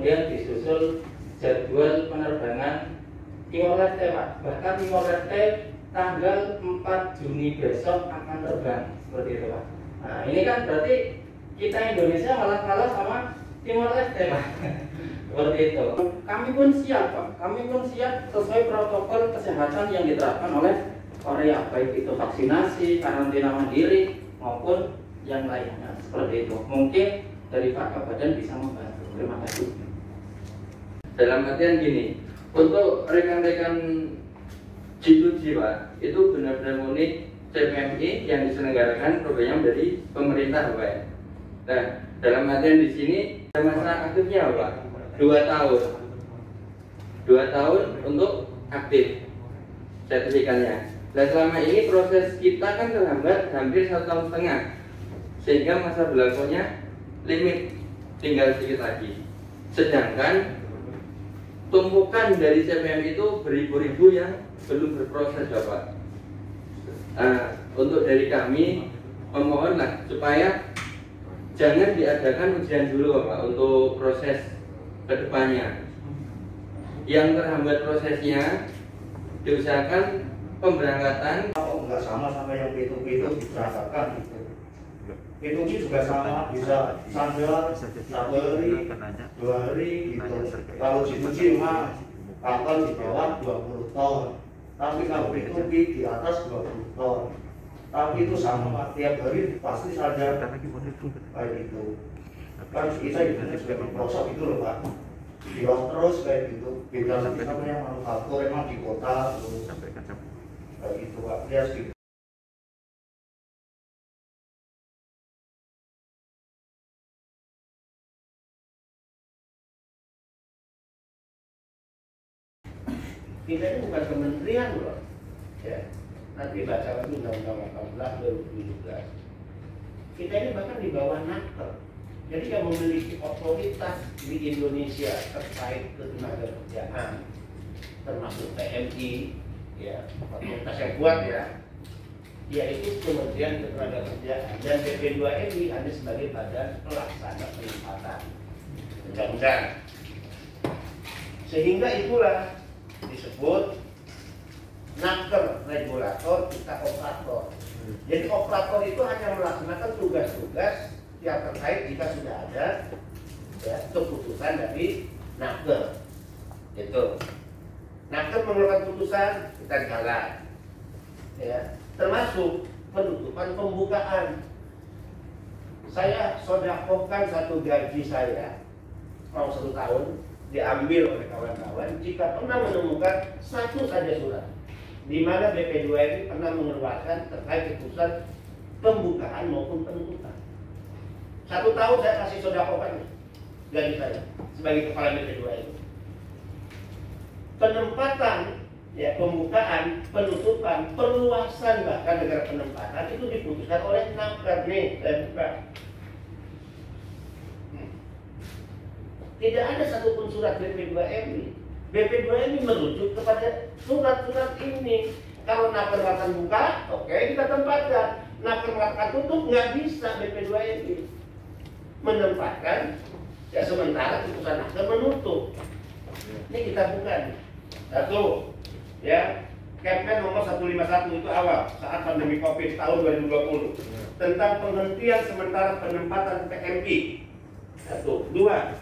kemudian disusul jadwal penerbangan Timor Leste, Pak. Bahkan Timor Leste tanggal 4 Juni besok akan terbang, seperti itu, Pak. Nah, ini kan berarti kita Indonesia malah kalah sama Timor Leste, Pak. Seperti itu. Kami pun siap, Pak. Kami pun siap sesuai protokol kesehatan yang diterapkan oleh Korea, baik itu vaksinasi, karantina mandiri, maupun yang lainnya. Seperti itu. Mungkin dari Pak Kabadan bisa membantu. Terima kasih. Dalam artian gini, untuk rekan-rekan G2G, Pak, itu benar-benar murni CPMI yang diselenggarakan programnya dari pemerintah, Pak. Nah, dalam artian di sini masa aktifnya, Pak, 2 tahun. 2 tahun untuk aktif sertifikatnya. Dan selama ini proses kita kan terhambat hampir 1,5 tahun, sehingga masa berlakunya limit tinggal sedikit lagi. Sedangkan tumpukan dari CPM itu beribu-ribu yang belum berproses, Bapak. Untuk dari kami memohonlah supaya jangan diadakan ujian dulu, Bapak, untuk proses kedepannya. Yang terhambat prosesnya diusahakan pemberangkatan. Enggak sama yang P2P itu diberangkatkan gitu. P2P juga sama, bisa sandal 1 hari, 2 hari gitu. Kalau G2G mah kapal di bawah 20 ton. Tapi kalau P2P di atas 20 ton. Tapi itu sama, tiap hari pasti sadar kayak gitu. Kan kita itu juga di pelosok itu loh, Pak. Di luar terus kayak gitu. Beda lagi sama yang manufaktur emang di kota terus. Kayak gitu, Pak. Ya segitu. Kita ini bukan kementerian loh, ya. Nanti baca lagi Undang-Undang 18/2017. Kita ini bahkan di bawah Naker. Jadi yang memiliki otoritas di Indonesia terkait ketenagakerjaan, termasuk PMI, ya, otoritas yang kuat ya, yaitu Kementerian Ketenagakerjaan, dan BP2MI hanya sebagai badan pelaksana penempatan undang-undang. Sehingga itulah disebut Naker regulator, kita operator. Jadi operator itu hanya melaksanakan tugas-tugas yang terkait jika sudah ada ya, keputusan dari Naker. Itu Naker mengeluarkan putusan, kita jalan. Ya, termasuk penutupan pembukaan. Saya sodakohkan satu gaji saya mau 1 tahun diambil oleh kawan-kawan jika pernah menemukan satu saja surat di mana BP2MI pernah mengeluarkan terkait keputusan pembukaan maupun penutupan. 1 tahun saya kasih sodakohkan gaji saya sebagai kepala BP2MI. Penempatan, ya, pembukaan, penutupan, perluasan bahkan negara penempatan itu diputuskan oleh Naker. Nih, saya buka. Tidak ada satupun surat BP2MI. BP2MI merujuk kepada surat-surat ini. Kalau Naker mengatakan buka, oke, kita tempatkan. Naker mengatakan tutup, nggak bisa BP2MI menempatkan. Ya, sementara putusan Naker menutup. Ini kita buka nih. 1, ya, Kepmen nomor 151 itu awal saat pandemi COVID tahun 2020 tentang penghentian sementara penempatan PMI. 1, 2.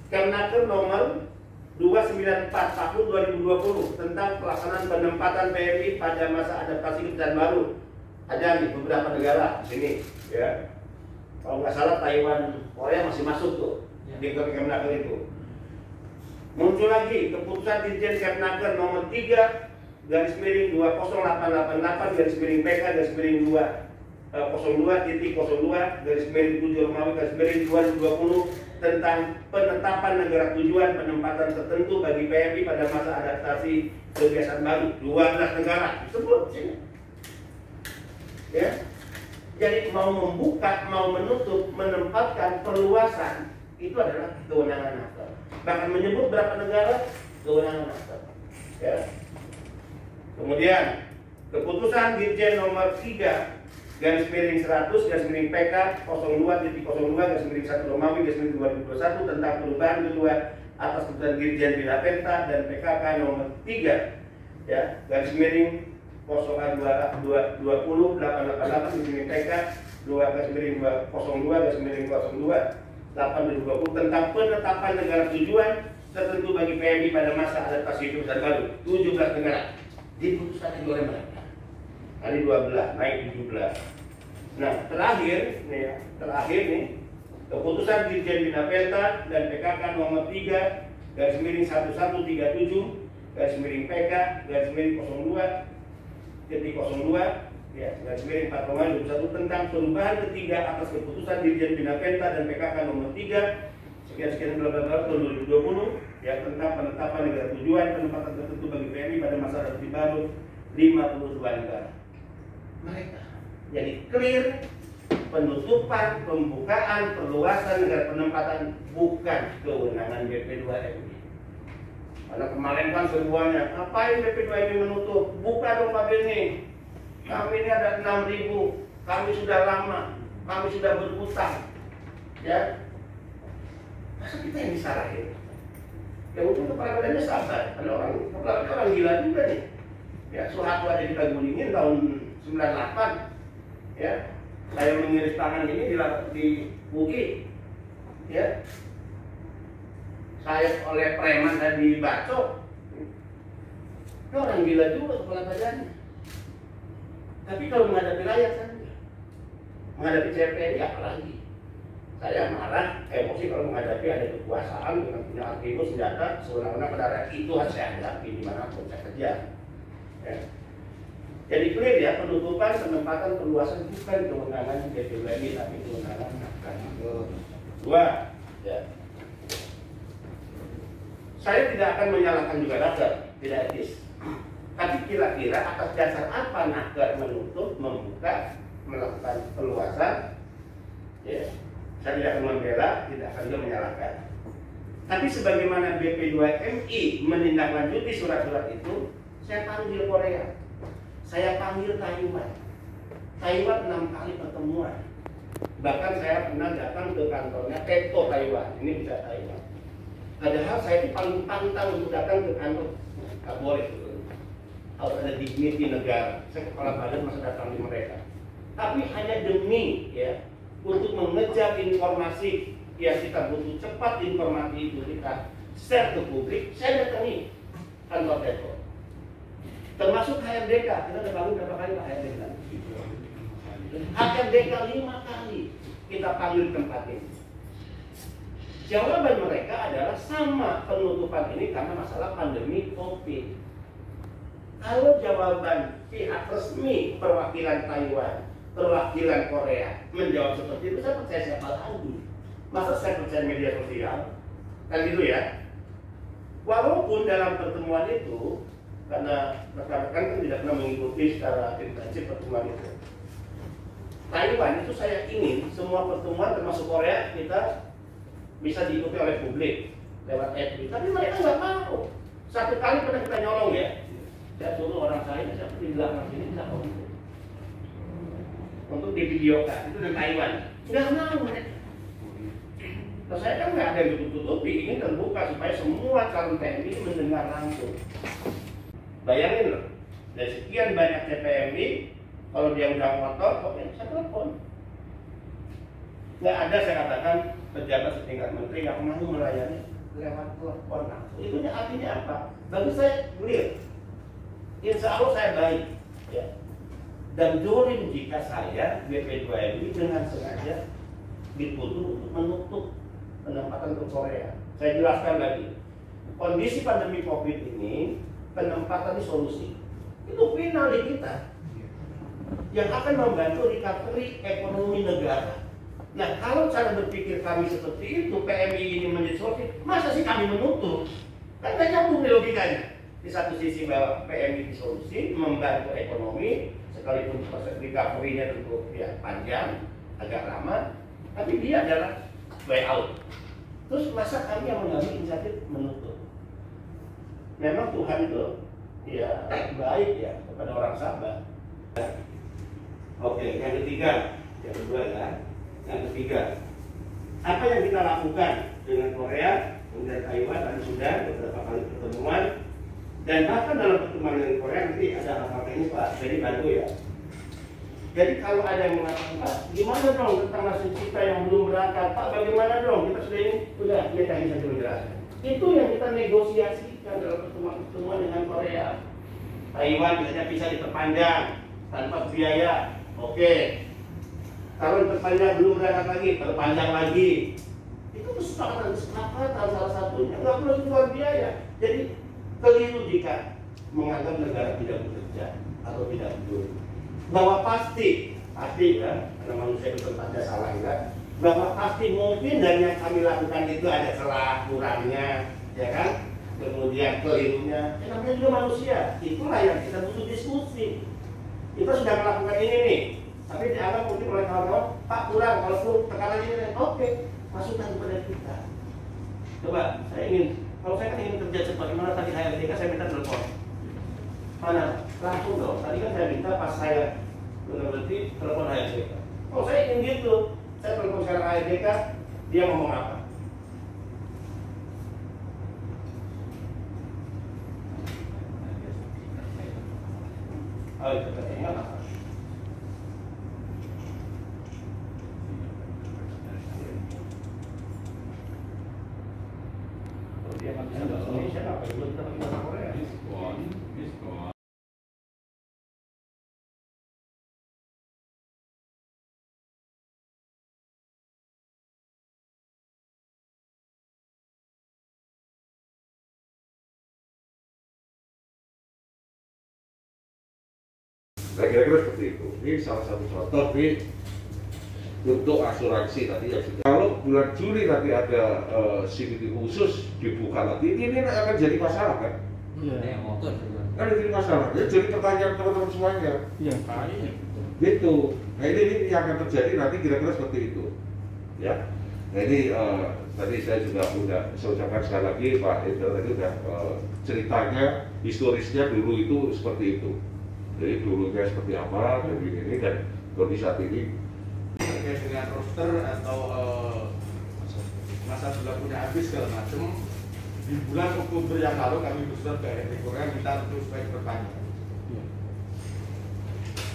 Kemnaker nomor 294 tahun 2020 tentang pelaksanaan penempatan PMI pada masa adaptasi kebijakan baru. Ada nih beberapa negara di sini, ya. Kalau nggak salah Taiwan, Korea masih masuk tuh di Kemnaker itu. Muncul lagi keputusan Dirjen Kemnaker nomor 3/2002-PK-02-02/7 tentang penetapan negara tujuan penempatan tertentu bagi PMI pada masa adaptasi kebiasaan baru. 12 negara disebut sini. Ya. Jadi mau membuka, mau menutup, menempatkan, perluasan itu adalah kewenangan Naker. Bahkan menyebut berapa negara, kewenangan Naker. Ya. Kemudian keputusan Dirjen nomor 3 PK 02.02 Romawi 2021 tentang perubahan kedua atas keputusan Dirjen Bina Penta dan PKK nomor 3 ya /020/888 PK 2/02/002/820 tentang penetapan negara tujuan tertentu bagi PMI pada masa adaptasi kebiasaan baru 17 negara diputuskan oleh mereka. Tadi 12 naik 17. Nah terakhir nih keputusan Dirjen Bina Penta dan PKK nomor 3/1137 PK 02.02 ya, /4 Romawi 21 tentang perubahan ketiga atas keputusan Dirjen Bina Penta dan PKK nomor 3 sekian bla bla bla tahun 2020 ya tentang penetapan negara tujuan penempatan tertentu bagi PMI pada masa adaptasi baru 52 negara. Mereka jadi clear penutupan, pembukaan, perluasan negara penempatan bukan kewenangan BP2MI. Karena kemarin kan semuanya, ngapain BP2MI menutup? Buka dong Pak Beni. Kami ini ada 6.000, kami sudah lama, kami sudah berhutang. Ya, masa kita yang disalahin? Ya untuk kepala badannya sabar, ada orang gila juga nih. Ya, Soeharto aja kita gulingin tahun 98. Ya, saya mengiris tangan ini di UI. Ya, saya oleh preman dan dibacok. Itu orang gila juga kepala badannya. Tapi kalau menghadapi rakyat kan menghadapi CPNI apalagi. Saya marah, emosi kalau menghadapi ada kekuasaan dengan punya atribut senjata sewenang-wenang pada rakyat itu harus saya hadapi dimanapun saya kerja. Ya. Jadi clear ya, penutupan, penempatan, perluasan bukan kewenangan BP2MI tapi kewenangan Mahkamah Kedua. Ya. Saya tidak akan menyalahkan juga Naker, tidak etis. Tapi kira-kira atas dasar apa Naker menutup, membuka, melakukan perluasan? Ya. Saya tidak akan membela, tidak akan juga menyalahkan. Tapi sebagaimana BP2MI menindaklanjuti surat-surat itu, saya panggil Korea, saya panggil Taiwan. Taiwan 6 kali pertemuan. Bahkan saya pernah datang ke kantornya Teko Taiwan. Ini bisa Taiwan. Padahal saya itu paling pantang untuk datang ke kantor. Nggak boleh. Harus ada dignity negara. Saya kepala badan masa datang di mereka. Tapi hanya demi ya untuk mengejar informasi yang kita butuh cepat, informasi itu kita share ke publik. Saya datangi kantor Teko. Termasuk HRDK, kita udah bangun berapa kali Pak HRDK? HRDK 5 kali kita panggil tempat ini. Jawaban mereka adalah sama penutupan ini karena masalah pandemi COVID. Kalau jawaban pihak resmi perwakilan Taiwan, perwakilan Korea menjawab seperti itu, saya percaya siapa lagi? Masa saya percaya media sosial? Kan gitu ya. Walaupun dalam pertemuan itu karena rekan-rekan kan tidak pernah mengikuti secara intensif pertemuan itu. Taiwan itu saya ingin semua pertemuan termasuk Korea kita bisa diikuti oleh publik lewat FB. Tapi mereka nggak mau. Satu kali pernah kita nyolong ya. Saya suruh orang saya siapa di belakang sini bisa untuk divideokan itu dari Taiwan. Nggak mau mereka. Terus saya kan nggak ada yang ditutup-tutupi, ingin terbuka supaya semua calon TNI mendengar langsung. Bayangin loh, dari sekian banyak CPMI, kalau dia undang motor, oke, saya telepon. Nggak ada saya katakan pejabat setingkat menteri yang mau melayani lewat telepon langsung. Itu artinya apa? Bagi saya clear. Insya Allah saya baik. Ya. Dan jorin jika saya BP2MI dengan sengaja dituduh untuk menutup penempatan ke Korea. Saya jelaskan lagi. Kondisi pandemi COVID ini penempatan solusi itu final di kita yang akan membantu recovery ekonomi negara. Nah kalau cara berpikir kami seperti itu, PMI ini menjadi solusi, masa sih kami menutup? Kan nggak nyambung nih logikanya. Di satu sisi bahwa PMI di solusi membantu ekonomi, sekalipun proses recovery-nya tentu ya panjang, agak lama, tapi dia adalah way out. Terus masa kami yang mengambil inisiatif menutup? Memang Tuhan itu ya baik ya kepada orang sabar. Oke, yang ketiga, yang kedua ya, yang ketiga, apa yang kita lakukan dengan Korea, kemudian Taiwan tadi sudah beberapa kali pertemuan, dan bahkan dalam pertemuan dengan Korea nanti ada hal-hal ini Pak, jadi bantu ya. Jadi kalau ada yang mengatakan, Pak, gimana dong tentang nasib kita yang belum berangkat? Pak, bagaimana dong? Kita sudah ini, udah, kita bisa menjelaskan. Itu yang kita negosiasikan dalam pertemuan dengan Korea. Taiwan biasanya bisa diperpanjang tanpa biaya. Oke. Kalau diperpanjang belum berangkat lagi, perpanjang lagi. Itu kesepakatan salah satunya. Nggak perlu keluar biaya. Jadi keliru jika menganggap negara tidak bekerja atau tidak peduli. Bahwa pasti ya, karena manusia itu ada salah enggak, bahwa pasti mungkin dari yang kami lakukan itu ada salah kurangnya, ya kan? Kemudian kelirunya, namanya juga manusia. Itulah yang kita butuh diskusi. Kita sudah melakukan ini nih, tapi dianggap mungkin oleh kawan-kawan, Pak kurang, kalau perlu tekanan ini, oke, masukkan kepada kita. Coba, kalau saya kan ingin kerja cepat, gimana tadi HRDK saya minta telepon. Mana? Langsung dong. Tadi kan saya minta pas saya berarti telepon HRDK. Oh saya ingin gitu. Saya telepon sekarang HRDK, dia ngomong apa? Oh itu katanya apa? Dia kan bisa bahasa Indonesia apa? Belum kita pakai bahasa Korea. Saya kira-kira seperti itu. Ini salah satu contoh untuk asuransi tadi yang sudah. Kalau bulan Juli nanti ada CBT khusus dibuka lagi, ini akan jadi masalah kan? Iya. Kan jadi masalah. Jadi pertanyaan teman-teman semuanya. Iya. Gitu. Nah ini yang akan terjadi nanti kira-kira seperti itu. Ya. Nah ini tadi saya juga udah saya ucapkan sekali lagi Pak Endel tadi udah ceritanya historisnya dulu itu seperti itu. Jadi dulunya seperti apa, dan ini dan kondisi saat ini terkait dengan roster atau masa berlakunya habis segala macam. Di bulan Oktober yang lalu kami bersurat ke RRT Korea minta untuk supaya diperpanjang.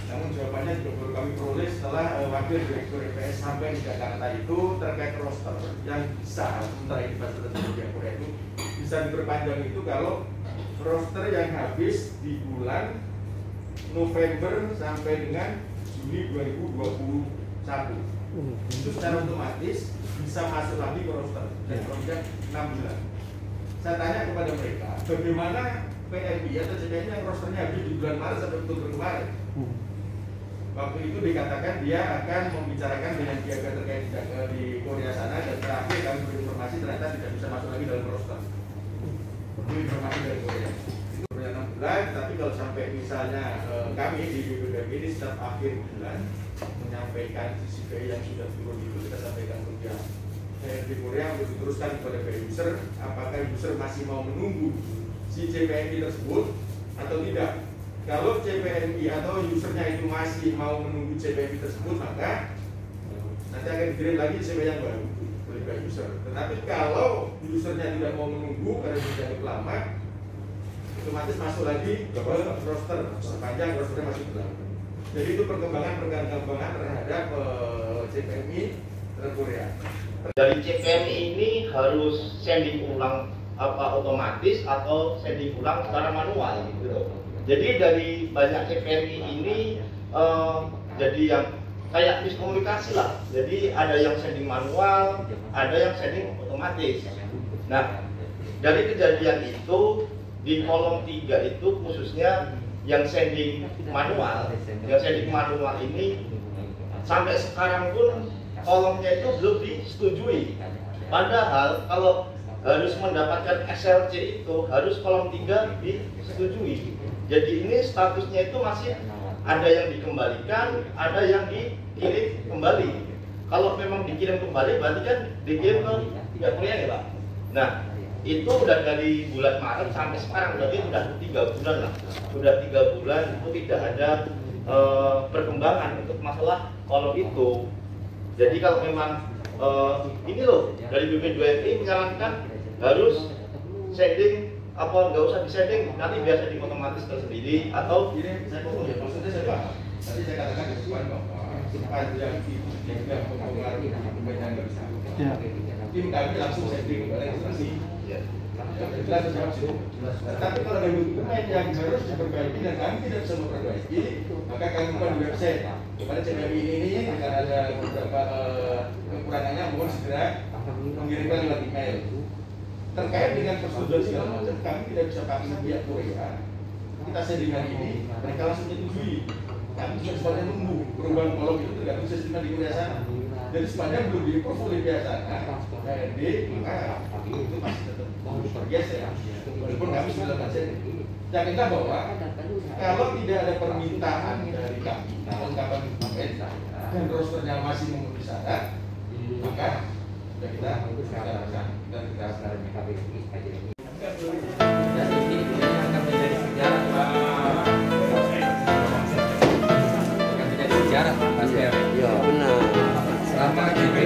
Namun jawabannya juga baru kami peroleh setelah wakil direktur EPS sampai di Jakarta itu terkait roster yang bisa sementara ini fasilitas Korea itu bisa diperpanjang itu kalau roster yang habis di bulan November sampai dengan Juni 2021 itu secara otomatis bisa masuk lagi ke roster dan program 6 bulan. Saya tanya kepada mereka, bagaimana PMI atau CPMI yang rosternya habis di bulan Maret sampai Oktober kemarin? Waktu itu dikatakan dia akan membicarakan dengan pihak terkait di Korea sana dan terakhir kami berinformasi ternyata tidak bisa masuk lagi dalam roster. Itu informasi dari Korea. 6 bulan, tapi kalau sampai misalnya kami di BPBM ini setiap akhir bulan menyampaikan CCP yang sudah turun itu kita sampaikan ke pihak HRD Korea untuk diteruskan kepada user apakah user masih mau menunggu si CPMI tersebut atau tidak. Kalau CPMI atau usernya itu masih mau menunggu CPMI tersebut, maka nanti akan dikirim lagi CPMI yang baru oleh user. Tetapi kalau usernya tidak mau menunggu karena sudah cukup lama, otomatis masuk lagi ke roster sepanjang rosternya masih berlaku. Jadi itu perkembangan terhadap CPMI dan Korea. Dari CPMI ini harus sending ulang apa otomatis atau sending ulang secara manual gitu. Jadi dari banyak CPMI ini jadi yang kayak miskomunikasi lah. Jadi ada yang sending manual, ada yang sending otomatis. Nah, dari kejadian itu di kolom 3 itu khususnya yang sending manual ini sampai sekarang pun kolomnya itu belum disetujui. Padahal kalau harus mendapatkan SLC itu harus kolom 3 disetujui. Jadi ini statusnya itu masih ada yang dikembalikan, ada yang dikirim kembali. Kalau memang dikirim kembali berarti kan dikirim ke pihak Korea ya Pak. Nah itu udah dari bulan Maret sampai sekarang berarti udah 3 bulan lah. Sudah 3 bulan itu tidak ada perkembangan untuk masalah kolom itu. Jadi kalau memang ini loh dari BP2MI menyarankan harus shading apa nggak usah di shading, nanti biar shading otomatis tersendiri atau Ini saya ngomong ya, maksudnya saya paham. Tadi saya katakan di depan bahwa sepanjang itu tidak mempengaruhi kepentingan tim kami langsung setting kepada instansi. ya. Jelas jawab situ. Tapi kalau ada dokumen yang harus diperbaiki dan kami tidak bisa memperbaiki, maka kami bukan di website. Kepada CPMI ini dengan ada beberapa kekurangannya, mohon segera mengirimkan lewat email. Terkait dengan persetujuan segala macam, kami tidak bisa paksa pihak Korea. Kita settingan ini, mereka langsung menyetujui. Kami juga sepanjang nunggu perubahan kolom itu tergantung sistem di Korea sana. Jadi sepanjang belum di-approve oleh pihak sana, KRD, maka itu masih tetap bergeser. Walaupun kami sudah baca. Yakinlah bahwa kalau tidak ada permintaan dari kami, kelengkapan dokumen dan rosternya masih memenuhi syarat, maka sudah kita laksanakan dan kita Ya benar. selama ini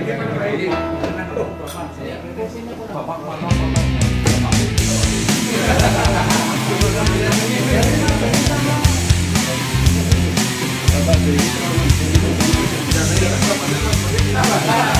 Bapak